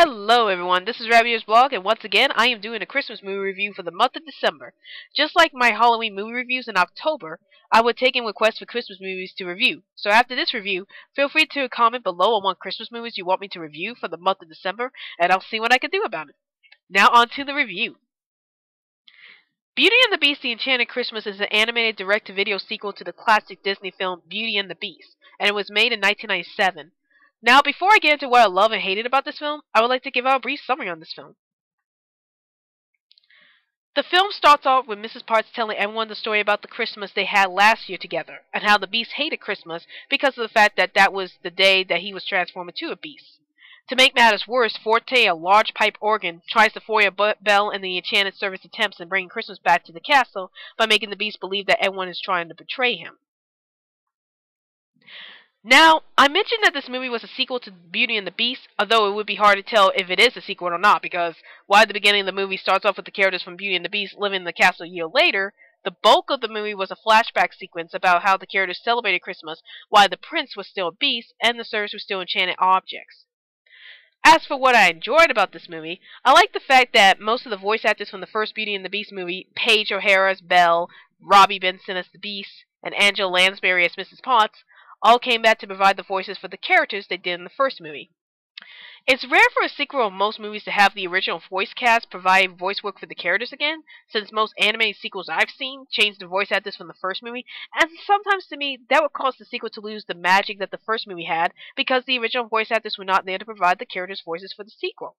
Hello everyone, this is Rabbitearsblog, and once again I am doing a Christmas movie review for the month of December. Just like my Halloween movie reviews in October, I would take in requests for Christmas movies to review. So after this review, feel free to comment below on what Christmas movies you want me to review for the month of December, and I'll see what I can do about it. Now on to the review. Beauty and the Beast: The Enchanted Christmas is an animated direct-to-video sequel to the classic Disney film Beauty and the Beast, and it was made in 1997. Now, before I get into what I love and hated about this film, I would like to give out a brief summary on this film. The film starts off with Mrs. Potts telling everyone the story about the Christmas they had last year together, and how the Beast hated Christmas because of the fact that that was the day that he was transformed into a beast. To make matters worse, Forte, a large pipe organ, tries to foil Belle and the Enchanted Service attempts in bringing Christmas back to the castle by making the Beast believe that everyone is trying to betray him. Now, I mentioned that this movie was a sequel to Beauty and the Beast, although it would be hard to tell if it is a sequel or not, because while the beginning of the movie starts off with the characters from Beauty and the Beast living in the castle a year later, the bulk of the movie was a flashback sequence about how the characters celebrated Christmas while the prince was still a beast and the servants were still enchanted objects. As for what I enjoyed about this movie, I like the fact that most of the voice actors from the first Beauty and the Beast movie, Paige O'Hara as Belle, Robbie Benson as the Beast, and Angela Lansbury as Mrs. Potts, all came back to provide the voices for the characters they did in the first movie. It's rare for a sequel of most movies to have the original voice cast provide voice work for the characters again, since most animated sequels I've seen change the voice actors from the first movie, and sometimes to me that would cause the sequel to lose the magic that the first movie had because the original voice actors were not there to provide the characters' voices for the sequel.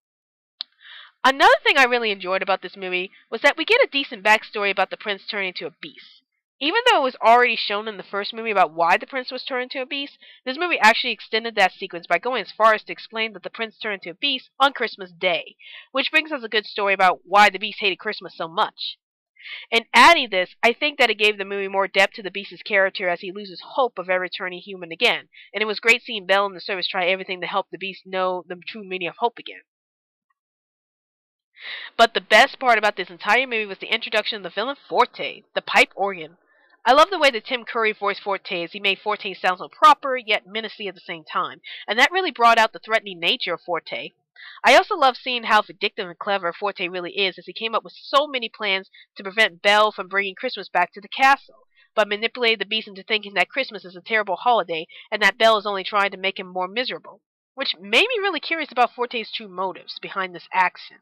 Another thing I really enjoyed about this movie was that we get a decent backstory about the prince turning into a beast. Even though it was already shown in the first movie about why the prince was turned into a beast, this movie actually extended that sequence by going as far as to explain that the prince turned into a beast on Christmas Day, which brings us a good story about why the beast hated Christmas so much. In adding this, I think that it gave the movie more depth to the beast's character as he loses hope of ever turning human again, and it was great seeing Belle and the service try everything to help the beast know the true meaning of hope again. But the best part about this entire movie was the introduction of the villain Forte, the pipe organ. I love the way that Tim Curry voiced Forte as he made Forte sound so proper yet menacing at the same time, and that really brought out the threatening nature of Forte. I also love seeing how vindictive and clever Forte really is as he came up with so many plans to prevent Belle from bringing Christmas back to the castle, but manipulated the beast into thinking that Christmas is a terrible holiday and that Belle is only trying to make him more miserable, which made me really curious about Forte's true motives behind this action.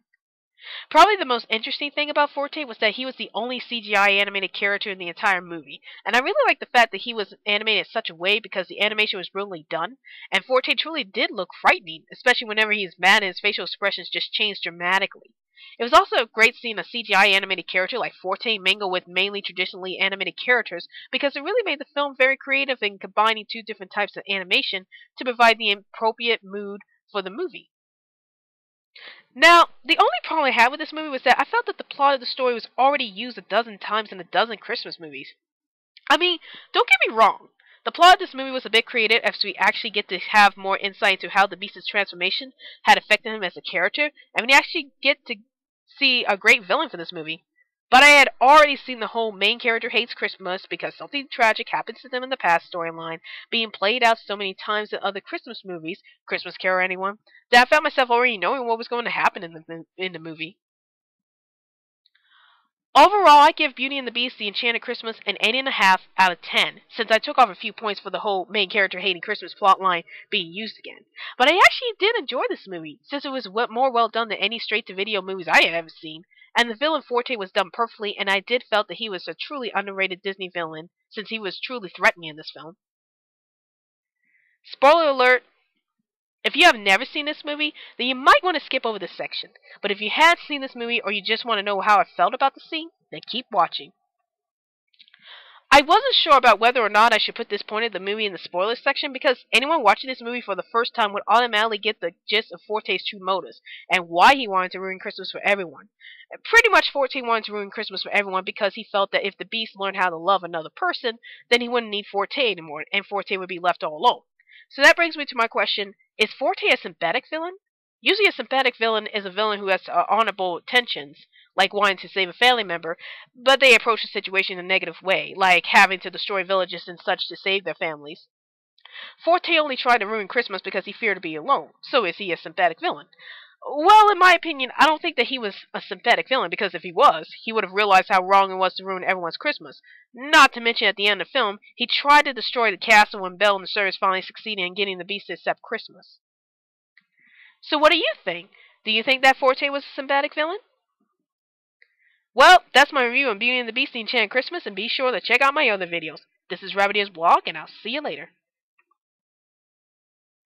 Probably the most interesting thing about Forte was that he was the only CGI animated character in the entire movie, and I really liked the fact that he was animated in such a way because the animation was brilliantly done, and Forte truly did look frightening, especially whenever he is mad and his facial expressions just changed dramatically. It was also great seeing a CGI animated character like Forte mingle with mainly traditionally animated characters because it really made the film very creative in combining two different types of animation to provide the appropriate mood for the movie. Now, the only problem I had with this movie was that I felt that the plot of the story was already used a dozen times in a dozen Christmas movies. I mean, don't get me wrong. The plot of this movie was a bit creative as we actually get to have more insight into how the Beast's transformation had affected him as a character, and we actually get to see a great villain for this movie. But I had already seen the whole main character hates Christmas because something tragic happens to them in the past storyline being played out so many times in other Christmas movies, Christmas Carol or anyone, that I found myself already knowing what was going to happen in the movie. Overall, I give Beauty and the Beast: The Enchanted Christmas an 8.5 out of 10, since I took off a few points for the whole main character hating Christmas plotline being used again. But I actually did enjoy this movie, since it was more well done than any straight-to-video movies I had ever seen, and the villain Forte was done perfectly, and I did felt that he was a truly underrated Disney villain, since he was truly threatening in this film. Spoiler alert! If you have never seen this movie, then you might want to skip over this section. But if you have seen this movie or you just want to know how I felt about the scene, then keep watching. I wasn't sure about whether or not I should put this point of the movie in the spoilers section because anyone watching this movie for the first time would automatically get the gist of Forte's true motives and why he wanted to ruin Christmas for everyone. And pretty much Forte wanted to ruin Christmas for everyone because he felt that if the Beast learned how to love another person, then he wouldn't need Forte anymore and Forte would be left all alone. So that brings me to my question, is Forte a sympathetic villain? Usually a sympathetic villain is a villain who has honorable intentions, like wanting to save a family member, but they approach the situation in a negative way, like having to destroy villages and such to save their families. Forte only tried to ruin Christmas because he feared to be alone, so is he a sympathetic villain? Well, in my opinion, I don't think that he was a sympathetic villain, because if he was, he would have realized how wrong it was to ruin everyone's Christmas. Not to mention, at the end of the film, he tried to destroy the castle when Belle and the servants finally succeeded in getting the Beast to accept Christmas. So what do you think? Do you think that Forte was a sympathetic villain? Well, that's my review on Beauty and the Beast, The Enchanted Christmas, and be sure to check out my other videos. This is Rabbitearsblog, and I'll see you later.